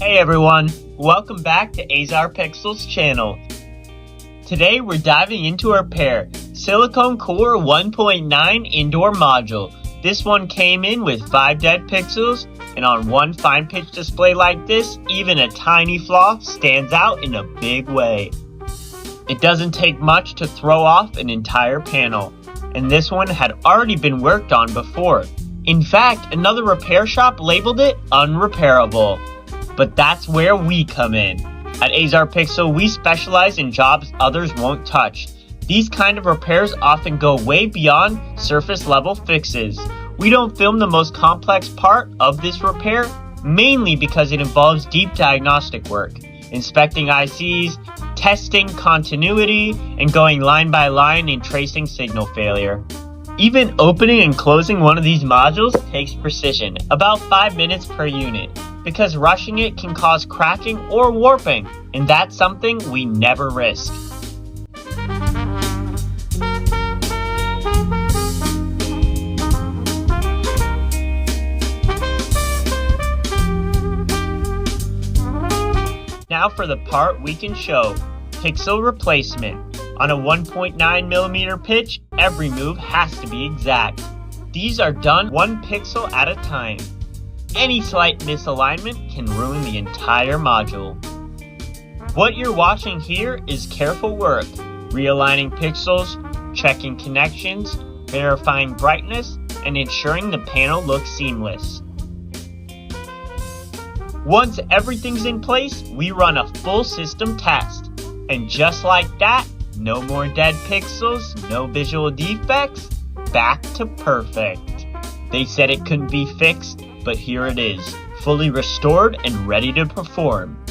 Hey everyone, welcome back to Azar Pixel's channel. Today we're diving into our repair silicone cooler 1.9 indoor module. This one came in with 5 dead pixels, and on one fine pitch display like this, even a tiny flaw stands out in a big way. It doesn't take much to throw off an entire panel, and this one had already been worked on before. In fact, another repair shop labeled it unrepairable. But that's where we come in. At Azar Pixel, we specialize in jobs others won't touch. These kind of repairs often go way beyond surface level fixes. We don't film the most complex part of this repair, mainly because it involves deep diagnostic work, inspecting ICs, testing continuity, and going line by line and tracing signal failure. Even opening and closing one of these modules takes precision, about 5 minutes per unit, because rushing it can cause cracking or warping, and that's something we never risk. Now for the part we can show, pixel replacement. On a 1.9mm pitch, every move has to be exact. These are done 1 pixel at a time. Any slight misalignment can ruin the entire module. What you're watching here is careful work, realigning pixels, checking connections, verifying brightness, and ensuring the panel looks seamless. Once everything's in place, we run a full system test. And just like that, no more dead pixels, no visual defects, back to perfect. They said it couldn't be fixed, but here it is, fully restored and ready to perform.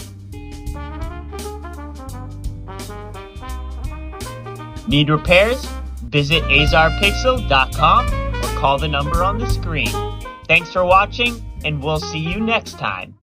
Need repairs? Visit azarpixel.com or call the number on the screen. Thanks for watching, and we'll see you next time.